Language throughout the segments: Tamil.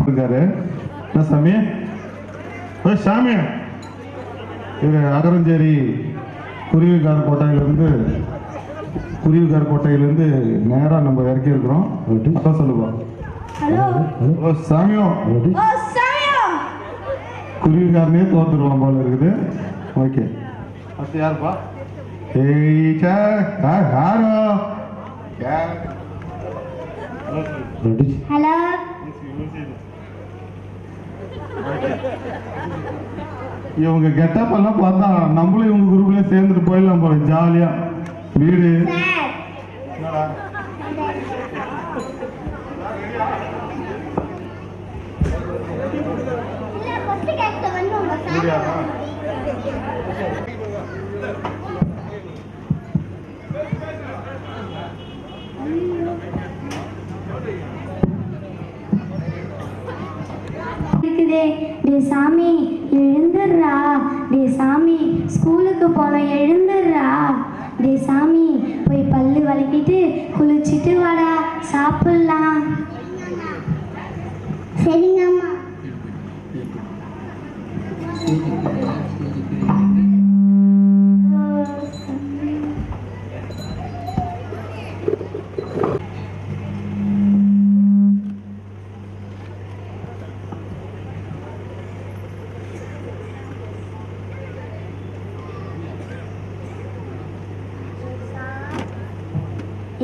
இருக்காரு. என்ன சாமி? சாமி இவர் அகரஞ்சேரி குருவிக்கார கோட்டையிலிருந்து நேராக நம்ம இறக்கி இருக்கிறோம். அதான் சொல்லுவோம். சாமியோ குருவிக்காரனே தோத்துருவான் போல இருக்குது. ஓகே, அது யாருப்பா? ஹலோ. இவங்க கெட்டப் எல்லாம் பார்த்தா நம்மளும் இவங்க குரூப்லயே சேர்ந்துட்டு போயிடலாம் போல ஜாலியா. வீடு சாமி எழுந்துடுறா. டே சாமி ஸ்கூலுக்கு போன எழுந்துடுறா. டே சாமி போய் பல்லு வளக்கிட்டு குளிச்சுட்டு வாடா, சாப்பிடலாம். சரிங்கம்மா.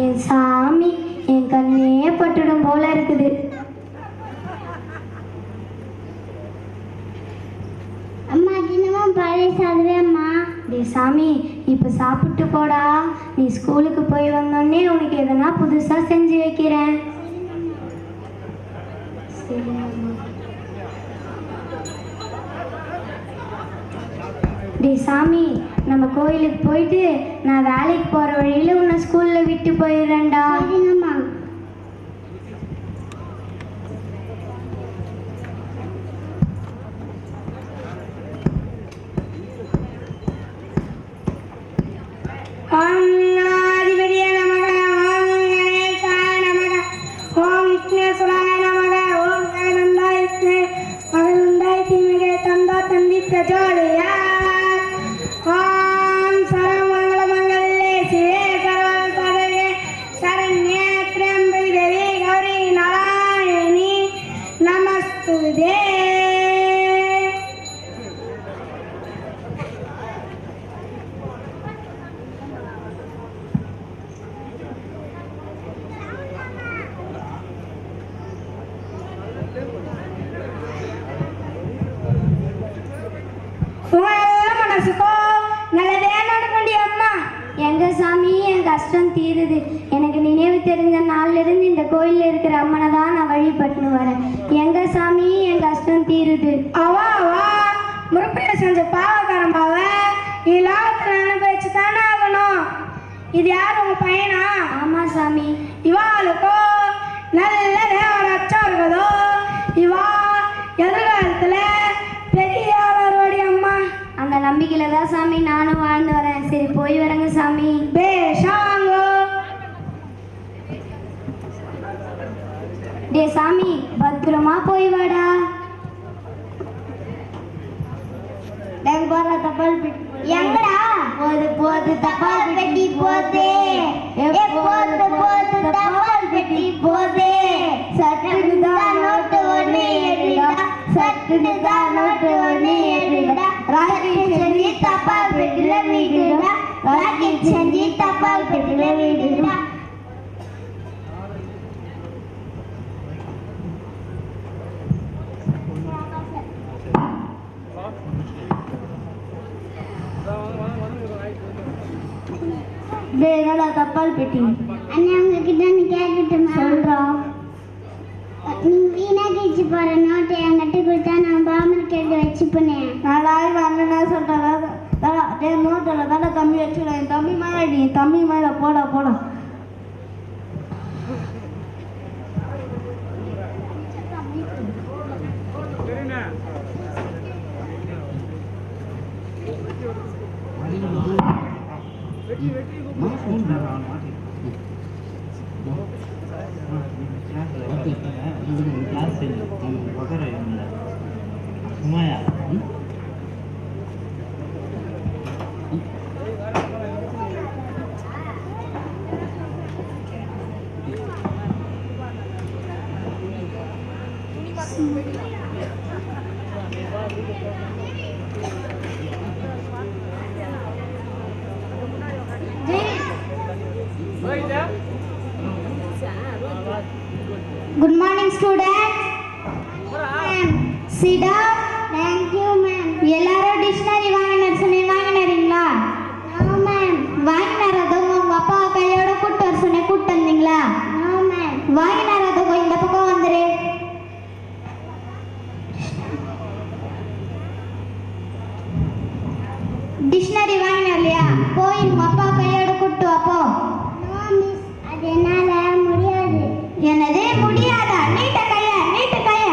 என் சாமி என் கண்ணே பட்டுடும் போல இருக்குது. அம்மா தினமும் பழைய சாதவே அம்மா. டே சாமி இப்போ சாப்பிட்டு போடா. நீ ஸ்கூலுக்கு போய் வந்தோடனே உனக்கு எதனா புதுசா செஞ்சு வைக்கிறேன். டே சாமி நம்ம கோயிலுக்கு போயிட்டு நான் வேலைக்கு போற வழியில உன்னை ஸ்கூல்ல விட்டு போயிடுறேன்டா. சரிங்கம்மா. எங்க சாமி என் கஷ்டம் தீருது. எனக்கு நினைவு தெரிஞ்ச நாள்ல இருந்து இந்த கோயில்ல இருக்கிற அம்மனை தான் நான் வழிபட்டுன்னு வரேன். எங்க சாமி என் கஷ்டம் தீருது. அவா முறுப்பில செஞ்ச பாவக்காரம்பாவ இலாத்துல அனுபவிச்சு தானே ஆகணும். இது யார் உங்க பையனா? ஆமா சாமி. இவாளுக்கோ நல்ல தேவன அச்சம் இருக்குதோ. இவா எதிர்காலத்துல பெரிய ஆளோடைய அம்மா. அந்த நம்பிக்கையில தான் சாமி நானும் வாழ்ந்து வரேன். சரி போய் வரேங்க சாமி. பேஷாங்கோ. டே சாமி பத்திரமா போய் வாடா. தபால் பெட்டி எங்கடா? போது தபால் பெட்டி போதே. போது தபால் பெட்டி போதே. சட்டுதான் நோட்டு ஒண்ணு எடுடா. சட்டுதான் நோட்டு ஒண்ணு எடுடா. ராக்கெட் செஞ்சு தபால் பெட்டில வீடுடா. ராக்கெட் செஞ்சு தபால் பெட்டில வீடுடா. என்னடா தபால் பெட்டி? அண்ணா உங்ககிட்ட கேட்கட்டுமா? சொல்றோம். நீங்க வீணா கிழிச்சு போற நோட்டை என்கிட்ட கொடுத்தா நான் பாம்பர் கேட்டு வச்சுப்பேனே. நாளாய் அண்ணனா சொல்றேன். நோட்டில் தானே தம்பி வச்சுக்கலாம். என் தம்பி மேலே நீ தம்பி மேலே போடா. கிளாஸ் உட்கார சும்மாயா Good morning, students. Ma'am, sit down. Thank you, ma'am. எல்லாரும் டிக்ஷனரி வாங்கினார் வாங்கினாரீங்களா? No, ma'am. வாங்கினாரதும் உங்க அப்பா கையோட கூட்டு வர சொன்னேன், கூட்டு வந்தீங்களா? No, ma'am. வாங்கினாரதும் இந்த பக்கம் வந்துரு. டிக்ஷனரி வாங்கினார் இல்லையா? போய் உங்க அப்பா கையோட கூட்டு வாப்போ. No, miss. அது என்னால முடியாது. என்னதே முடியாதா? நீட்ட கைய, நீட்ட கைய.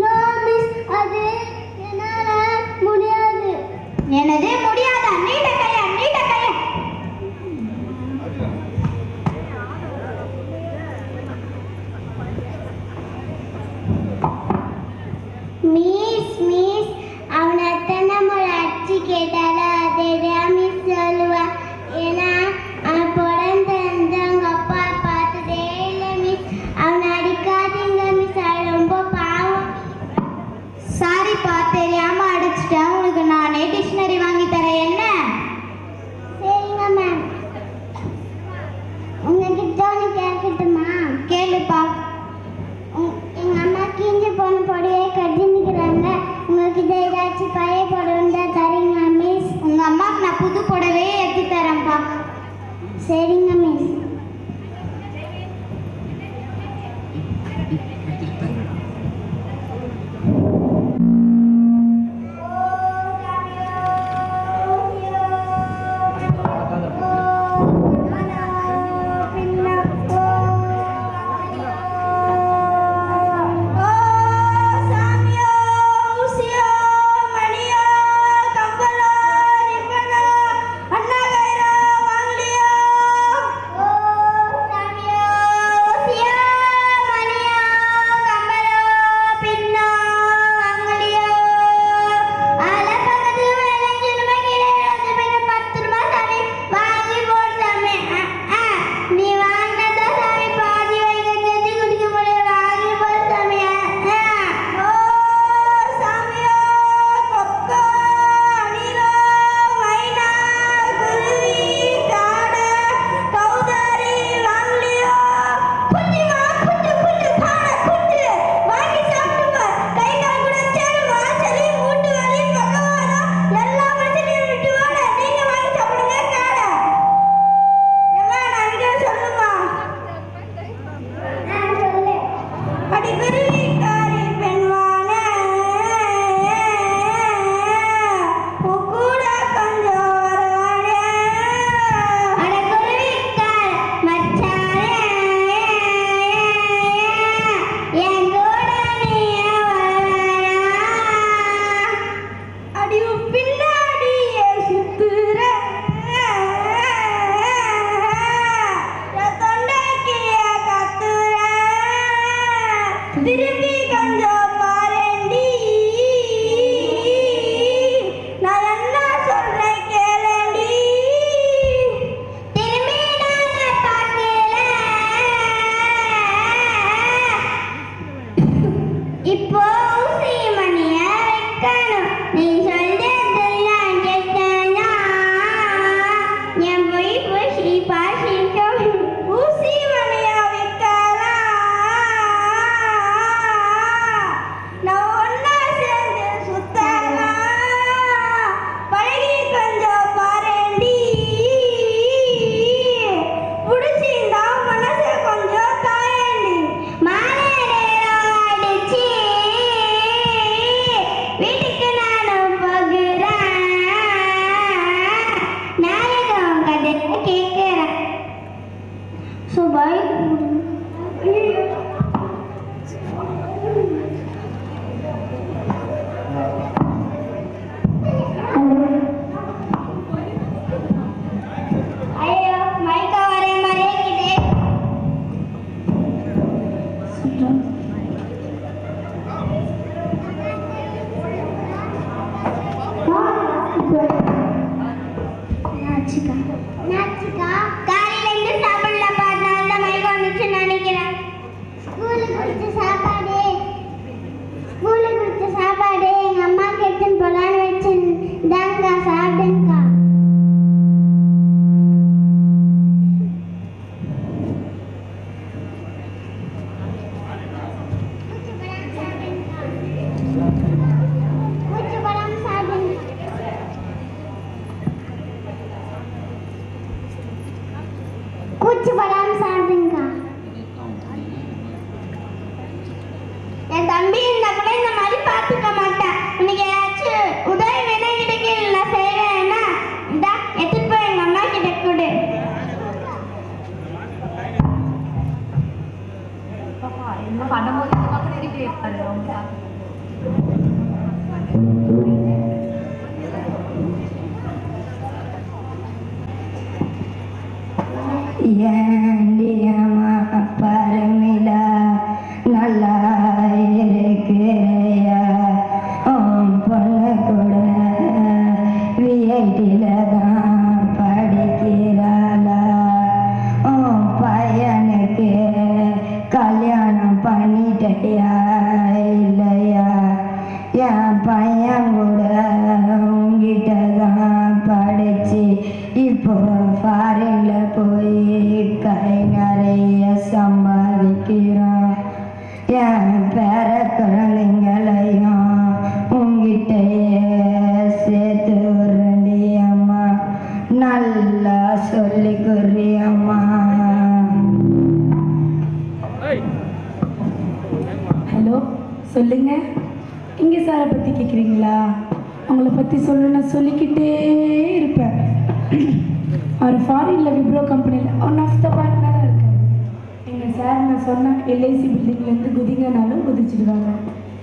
No, miss. அது என்னால முடியாது. என்னதே முடியாதா? நீட்ட கைய, நீட்ட கைய. மிஸ் அவனை எத்தனை முறை அடிச்சு கேட்டாலும் அதேதான் மிஸ் சொல்லுவா. ஏன்னா அவன் பிறந்த அவங்க அப்பா பார்த்ததே இல்லை மிஸ். அவனை அடிக்காதீங்க மிஸ், அது ரொம்ப பாவம். சாரிப்பா, தெரியாம அடிச்சுட்டேன். உனக்கு நானே டிக்ஷனரி வாங்கி தரேன். என்ன? சரிங்க மேம். உங்ககிட்ட ஒன்று கேட்கட்டுமா? கேளுப்பா. எங்க அம்மா கிஞ்சி போன பொடியை கட்டினுக்கிறாங்க. உங்ககிட்ட ஏதாச்சும் பழைய புடவை தரீங்களா மிஸ்? உங்க அம்மாவுக்கு நான் புது புடவே எடுத்து தரேன்ப்பா. சரிங்க மிஸ். நம்மளே இந்த மாதிரி பார்த்துக்க மாட்டேன். உனக்கு ஏதாச்சும் உதவி வேணா கிட்ட நான் செய்வேன். என்ன இந்தா எடுத்துட்டு போய் எங்க அம்மா கிட்ட கொடு. என்ன பண்ணும்போது இந்த பக்கம் இருக்கிறேன். ஏண்டியம்மா பரமிலா நல்லா இருக்கிறையா பொண்ணு கூட விஐடியில தான் படிக்கிறாளா பையனுக்கு கல்யாணம் பண்ணிட்டையா இல்லையா என் பையன் கூட உங்ககிட்ட தான் படிச்சு இப்போ ஃபாரின்ல போய் கை நிறைய சம்பாதிக்கிறான். என் பேர குழந்தைங்களையும் உங்ககிட்டயே சேர்த்து விடுறேன்டி அம்மா. நல்லா சொல்லி குறியம்மா. ஹலோ சொல்லுங்க. இங்கே சாரை பற்றி கேட்குறீங்களா? அவங்கள பற்றி சொல்லணும்னா சொல்லிக்கிட்டே இருப்பேன். அவர் ஃபாரினில் விப்ரோ கம்பெனியில் ஒன் ஆஃப் த பார்ட்னராக இருக்கார். எங்கள் சார் நான் சொன்னேன் எல்ஐசி பில்டிங்லேருந்து குதிங்கனாலும் குதிச்சிடுவாங்க.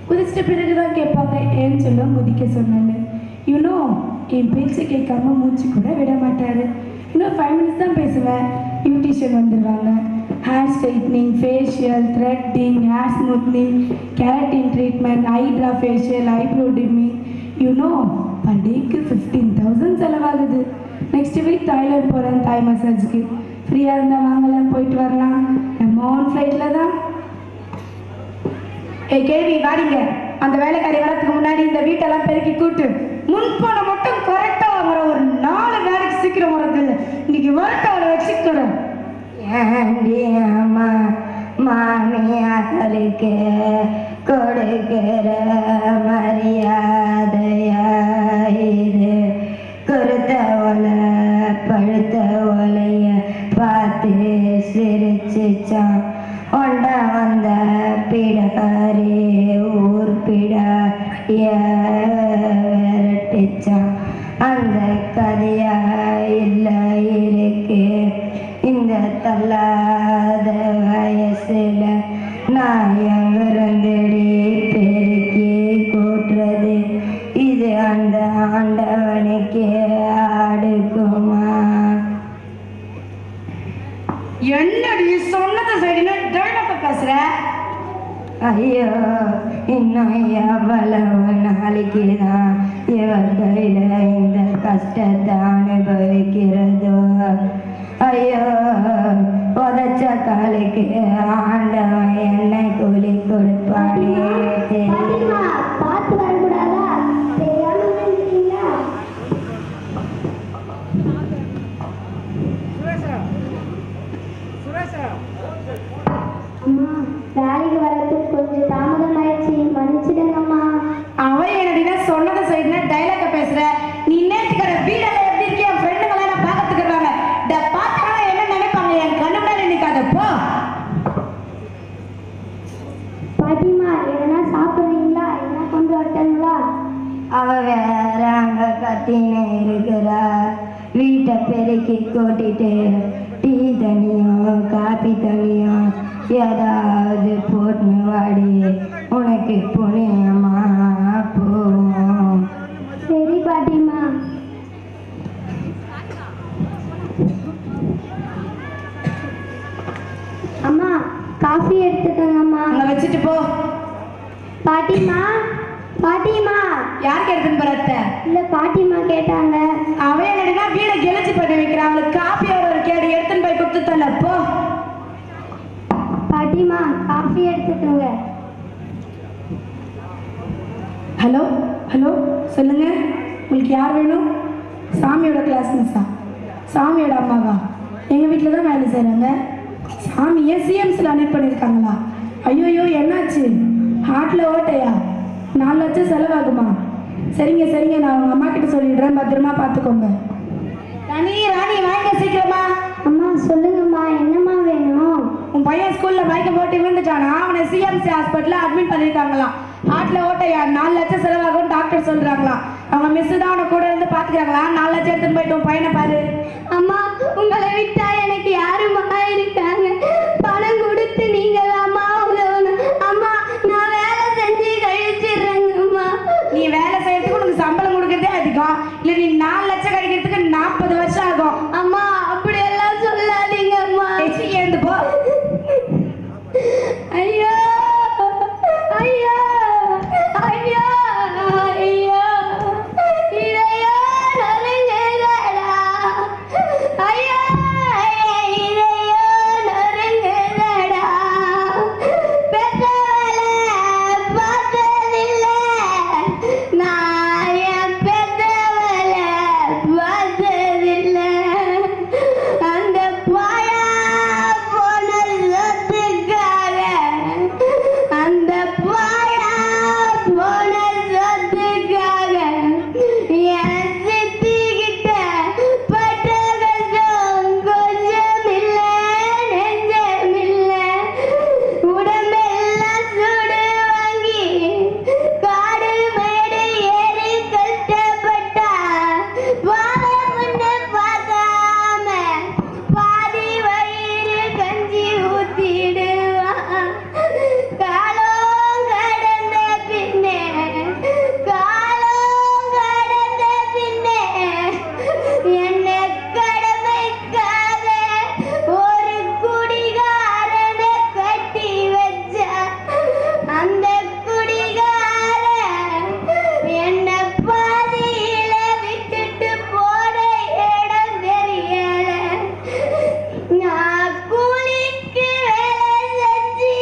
குதிச்சிட்ட பிறகு தான் கேட்பாங்க ஏன்னு சொல்ல குதிக்க சொன்னேன்னு. யூனோ என் பேச்சு கேட்காம மூச்சு கூட விட மாட்டார். இன்னும் 5 minutes தான் பேசுவேன். பியூட்டிஷியன் வந்துடுவாங்க. Hair straightening, facial, threading, hair smoothening, keratin treatment, hydra facial, eyebrow trimming. You know per டேக்கு 15,000 செலவாகுது. நெக்ஸ்ட் வீக் தாய்லாந்து போகிறேன் தாய் மசாஜுக்கு. ஃப்ரீயாக இருந்தால் வாங்கலாம், போயிட்டு வரலாம். நம்ம ஓன் ஃப்ளைட்டில் தான். கேள்வி வாடிங்க. அந்த வேலைக்காரி வரத்துக்கு முன்னாடி இந்த வீட்டெல்லாம் பெருக்கி கூட்டு முன்பணம் மட்டும் கரெக்டாக வாங்குற. ஒரு 4 வேலைக்கு சீக்கிரம் வரது இல்லை. இன்னைக்கு வரட்ட அவளை வச்சுக்கிறேன். ஏண்டி அம்மா மாமியார்களுக்கு கொடுக்கிற மரியாதையா இது? குருத்த ஒலை பழுத்த ஒலைய பார்த்து சிரிச்சிச்சான். ஒண்ட வந்த பிடாரி ஊர் பிடாரிய விரட்டிச்சான். அந்த கதையா இல்லை இருக்கு. இந்த தள்ளாத வயசுல நான் எங்கிருந்தடி பெருக்கி கூட்டுறது? இது அந்த ஆண்டவனுக்கு அடுக்குமா? என்னடி சொன்னதை சரின்னு டைலாக பேசுற? ஐயோ இன்னும் எவ்வளவு நாளைக்கு தான் இவ கையில இந்த கஷ்டத்தை அனுபவிக்கிறதோ? ஐயோ உதச்ச காலுக்கு ஆண்டவன் என்ன கூலி கொடுப்பானே தெரியுமா? பார்த்து வரக்கூடாதா? தெரியாம இருக்கீங்களா? அம்மா வேலைக்கு வரதுக்கு கொஞ்சம் தாமதம் ஆயிடுச்சு, மன்னிச்சிடுங்கம்மா. அவன் என்னடினா சொன்னதை சரின்னா டைலாக பேசுற. நீ நேற்றுக்கிற வீடெல்லாம் எப்படி இருக்கு? என் ஃப்ரெண்டுங்களாம் நான் பார்க்கறதுக்கு இருக்காங்க. பார்த்தாலும் என்ன நினைப்பாங்க? என் கண்ணு மேலே நிற்காதப்போ. பாட்டிமா எதனா சாப்பிட்றீங்களா? என்ன கொண்டு வரட்டுங்களா? அவ வேற அங்க கத்தின்னு இருக்கிறா. வீட்டை பெருக்கி கூட்டிட்டு டீ தண்ணியும் காபி தண்ணியும் ஏதாவது போட்டுன்னு வாடி. உனக்கு புண்ணியமா போவோம். சரி பாட்டிமா. அம்மா காஃபி எடுத்துக்கோங்கம்மா. அங்க வச்சுட்டு போ. பாட்டிமா பாட்டிமா. யாருக்கு எடுத்துன்னு போறத? இல்ல பாட்டிமா கேட்டாங்க. அவன் என்னடினா வீடை கெளிச்சு பண்ணி வைக்கிறான். அவளுக்கு காப்பியோட ஒரு கேடு எடுத்துன்னு போய் கொடுத்து தள்ள போ. பாட்டிமா காஃபி எடுத்துக்கோங்க. ஹலோ ஹலோ சொல்லுங்க. உங்களுக்கு யார் வேணும்? சாமியோட கிளாஸ் மிஸ்ஸா? சாமியோட அம்மாவா? எங்கள் வீட்டில் தான் வேலை செய்கிறாங்க. சாமியை சிஎம்ஸில் அனுப்பி பண்ணியிருக்காங்களா? ஐயோயோ என்னாச்சு? ஹார்ட்டில் ஓட்டையா? 4 லட்சம் செலவாகுமா? சரிங்க சரிங்க, நான் உங்கள் அம்மா கிட்ட சொல்லிடுறேன், பத்திரமா பார்த்துக்கோங்க. ராணி ராணி வாங்க சீக்கிரமா. அம்மா சொல்லுங்கம்மா, என்னம்மா வேணும்? உன் பையன் ஸ்கூல்ல பைக்கை போட்டு விழுந்துட்டானா, அவனை சிஎம்சி ஹாஸ்பிட்டல்ல அட்மிட் பண்ணிருக்காங்களாம். ஹார்ட்ல ஓட்டையா, 4 லட்சம் செலவாகும் டாக்டர் சொல்றாங்களாம். அவங்க மிஸ் தான் அவனை கூட இருந்து பாத்துக்கிறாங்களா. 4 லட்சம் எடுத்துன்னு போயிட்டு உன் பையனை பாரு. அம்மா, உங்களை விட்டா எனக்கு யாருமா இருக்காங்க? பணம் கொடுத்து நீங்க தாம்மா உதவணும். அம்மா, நான் வேலை செஞ்சு கழிச்சிடுறேங்கம்மா. நீ வேலை செய்யறதுக்கு உனக்கு சம்பளம் கொடுக்கறதே அதிகம். இல்ல நீ 4 லட்சம் கிடைக்கிறதுக்கு 40 வருஷம் ஆகும். அம்மா, அப்படி எல்லாம் சொல்லாதீங்க அம்மா. ஏந்து போ. ஐயோ ஐயோ ஐயோ ஐயோ, இதையோ நொறுங்குதடா. ஐயோ இதையோ நொறுங்குதடா. பெற்றவளை பார்த்ததில்லை நான், என் பெற்றவளை பார்த்ததில்லை. அந்த பாயா போன சொத்துக்காக, அந்த பாயா போன சொத்துக்காக என் சித்திக்கிட்ட பட்ட கஷ்டம் கொஞ்சம் இல்லை, நெஞ்சம் இல்லை. உடம்பெல்லாம் சுடு வாங்கி காடு மேடு ஏறி கஷ்டப்பட்டா, பாவம்னு பார்க்காம பாதி வயிறு கஞ்சி ஊத்திடுவா. காலம் கடந்த பின்னே, காலம் கடந்த பின்னே என்ன கடமைக்காக ஒரு குடிகாரனை கட்டி வச்சா. அந்த குடிகாரன் என்ன பாதியில விட்டுட்டு போன இடம் தெரியல. நான் கூலிக்கு வேலை செஞ்சு,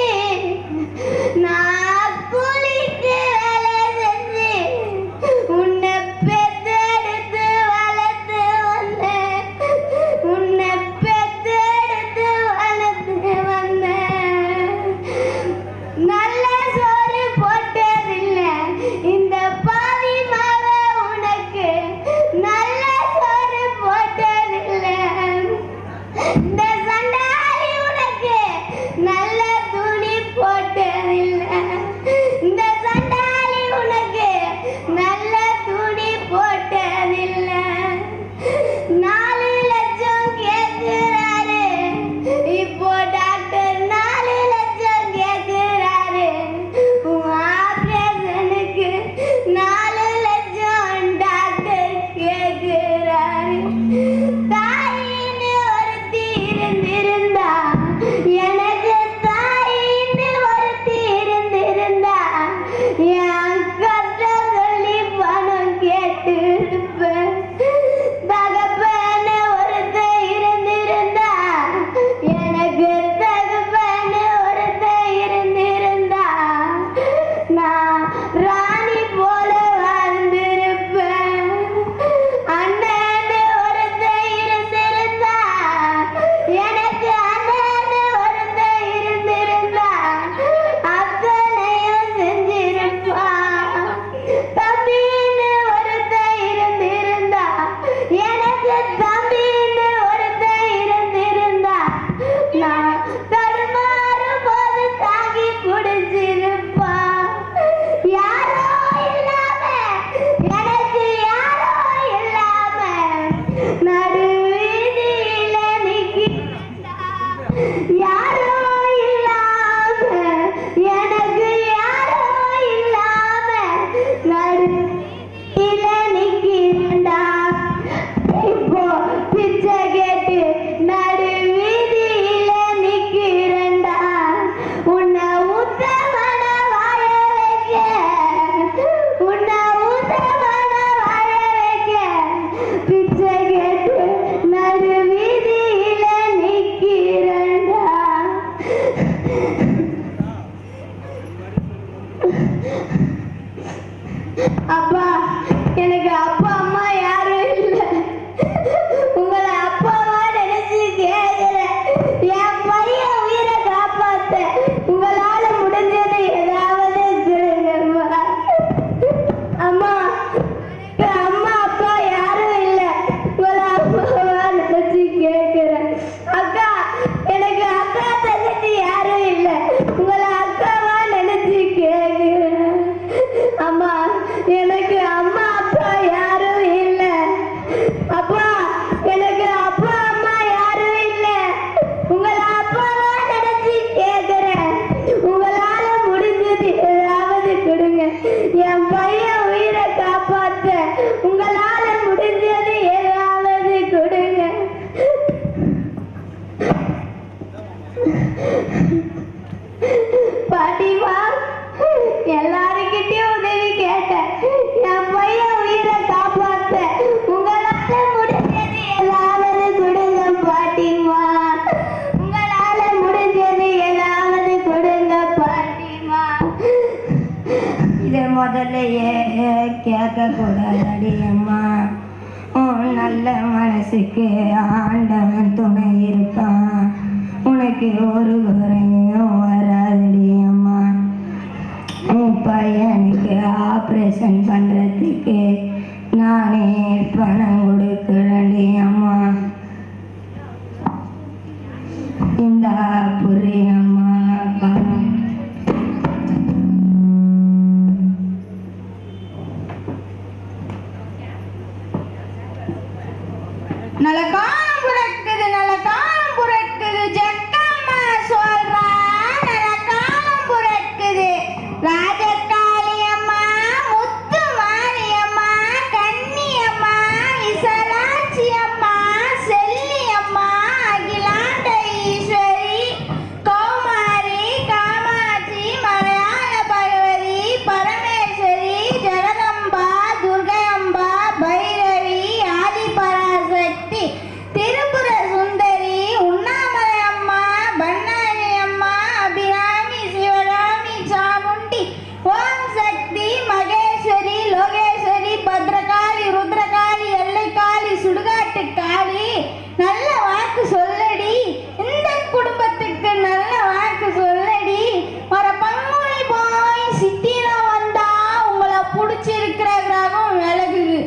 நான் கூலிக்கு வேலை செஞ்சு உன்னை பெத்தெடுத்து வளர்த்து வந்தேன். உன்னை பெத்தெடுத்து வளர்த்து வந்தேன். நல்ல சோறு போட்டதில்லை இந்த பாவி மக உனக்கு. நல்ல சோறு போட்டதில்லை இந்த சண்டாளி உனக்கு. நல்ல துணி போட்டதில்லை இந்த சண்டாளி உனக்கு. நல்ல துணி போட்டதில்லை. 4 லட்சம் கேட்கிறாரு இப்போ டாக்டர். 4 லட்சம் கேட்கிறாரு உன் ஆபரேஷனுக்கு. 4 லட்சம் டாக்டர் கேட்கிறாரு. தாயின்னு ஒருத்தி இருந்திருந்தா, எனக்கு தாயின்னு ஒருத்தி இருந்திருந்தா, என் கஷ்டம் சொல்லி பணம் கேட்டிருப்பேன். தகப்பன்னு ஒருத்தன் இருந்திருந்தா, எனக்கு தகப்பன்னு ஒருத்தன் இருந்திருந்தா, நான் ராணி போல வாழ்ந்திருப்பேன். அண்ணன்னு ஒருத்தன் இருந்திருந்தா, எனக்கு அண்ணன்னு ஒருத்தன் இருந்திருந்தா, அத்தனையும் செஞ்சிருப்பான். தம்பின்னு ஒருத்தன் இருந்திருந்தா, எனக்கு தம்பின்னு ஒருத்தன் இருந்திருந்தா, நான் தடுமாறும் போது தாங்கி குடிச்சிருப்பான். யாரோ இல்லாம, எனக்கு யாரோ இல்லாம நடு வீதியில நிக்கிறா. யாரோ இல்லாம, எனக்கு யாரோ இல்லாம நடு வீதியில நிக்கிறா. இப்போ பிச்சை கேட்டு நடு வீதியில நிக்கிறேன்டா. உன்னை உத்தமன வாழ வைக்க, உன்னை உத்தமன வாழ வைக்க பிச்சை கேட்டு நடு வீதியில நிக்கிறேன்டா. அப்பா, எனக்கு அப்பா அம்மா யாரும் இல்லை. உங்களை அப்பாவா நினைச்சு கேட்கிறேன். என் பையன் உயிரை காப்பாத்த உங்களால முடிஞ்சது ஏதாவது சொல்லுங்கம்மா. அம்மா, அம்மா அப்பா யாரும் இல்லை. உங்களை அப்பாவா நினைச்சு கேட்கிறேன். அக்கா, எனக்கு அக்கா தங்கச்சி முதல்லையே கேட்க கூடாதடி அம்மா. உன் நல்ல மனசுக்கு ஆண்டவன் துணை இருப்பான். உனக்கு ஒரு குறையும் வராதடி அம்மா. உன் பையனுக்கு ஆப்ரேஷன் பண்ணுறதுக்கு நானே பணம் கொடுக்குறேன்டி அம்மா. இந்த புரியம்மா பணம். நல்ல காலம் புறக்குது ஜக்கம்மா சொல்றா. நல்ல காலம் புறக்குது ராஜகாளி அம்மா, முத்து மாரியம்மா, கன்னியம்மா, விசலாட்சி அம்மா, செல்லி அம்மா, அகிலாண்ட ஈஸ்வரி, கௌமாரி, காமாட்சி, மலையாள பகவதி, பரமேஸ்வரி, ஜெகதம்பா, துர்கையம்பா, பைரவி, ஆதிபராசக்தி, திரிபுர சுந்தரி, உண்ணாமலை அம்மா, பன்னாரி அம்மா, அபிராமி, சிவராமி, சாமுண்டி, ஓம் சக்தி, மகேஸ்வரி, லோகேஸ்வரி, பத்ரகாளி, ருத்ரகாளி, எல்லைக்காளி, சுடுகாட்டு காளி. நல்ல வாக்கு சொல்லடி, இந்த குடும்பத்துக்கு நல்ல வாக்கு சொல்லடி. வர பங்குனி போய் சித்திர வந்தா உங்களை பிடிச்சிருக்கிற கிரகம் விலகுது.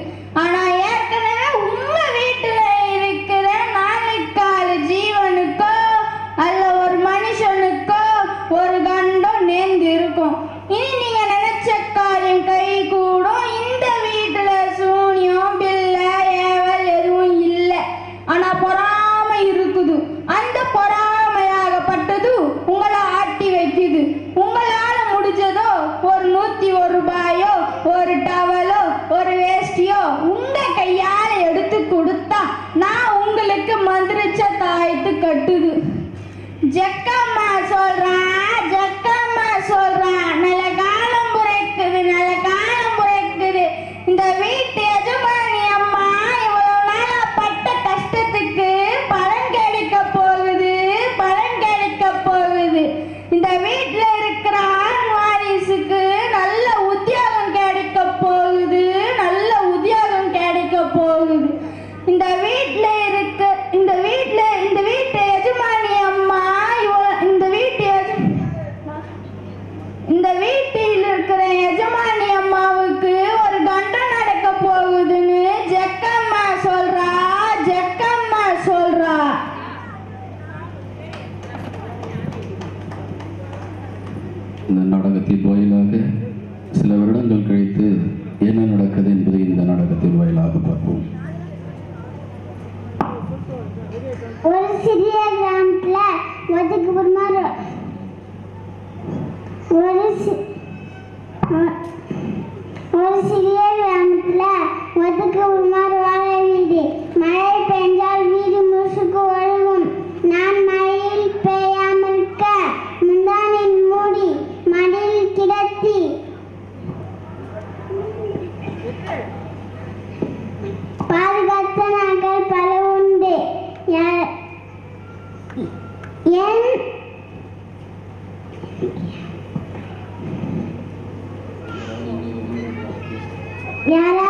ஆனா ஏற்கனவே உங்க வீட்டுல இருக்கிற 4 ஜீவனுக்கோ அல்ல ஒரு மனுஷனுக்கோ ஒரு கண்டம் நேர்ந்து இருக்கும். இனி நீங்க நினைச்ச காரியம் கை கூடும். இந்த வீட்டுல சூனியம் பிள்ளை ஏவல் எதுவும் இல்லை. ஆனா பொறாமை இருக்குது. அந்த பொறாமையாகப்பட்டது உங்களை ஆட்டி வைக்குது. உங்களால முடிஞ்சதோ ஒரு 101 ரூபாயோ ஒரு டவலோ ஒரு வேஷ்டியோ உங்க கையால எடுத்து கொடுத்தா நான் உங்களுக்கு மந்திரிச்ச தாயத்து கட்டுது. ஜக்கம்மா சொல்றா, ஜக்கம்மா சொல்றா. நல்ல காலம் புறக்குது, நல்ல காலம் புறக்குது. இந்த வீட்டு எஜமானி அம்மா இவ்வளவு நாளா பட்ட கஷ்டத்துக்கு பலன் கிடைக்க போகுது, பலன் கிடைக்க போகுது. இந்த வீட்டுல இருக்கிற ஆண் வாரிசுக்கு நல்ல உத்தியோகம் கிடைக்க போகுது, நல்ல உத்தியோகம் கிடைக்க போகுது. இந்த வீட்டுல இருக்க இந்த வீட்டு எஜமானி அம்மா இந்த வீட்டில் இருக்கிற எஜமானி அம்மாவுக்கு ஒரு கண்டம் நடக்க போகுதுன்னு ஜக்கம்மா சொல்றா, ஜக்கம்மா சொல்றா. இந்த நாடகத்தின் வாயிலாக சில வருடங்கள் கழித்து என்ன நடக்குது என்பதை இந்த நாடகத்தின் வாயிலாக பார்ப்போம். ஒரு சிறிய கிராமத்துல ஒதுக்குப்புறமா ஒரு சிறிய கிராமத்துல ஒதுக்குப்புறமா வாழை வீடு. மழை பெஞ்சால் வீடு முசுக்கு ஒழுகும். நான் மழையில் பெய்யாமல் இருக்க முந்தானில் மூடி மடியில் கிடத்தி பாதுகாத்த நாட்கள் பல உண்டு. யாரா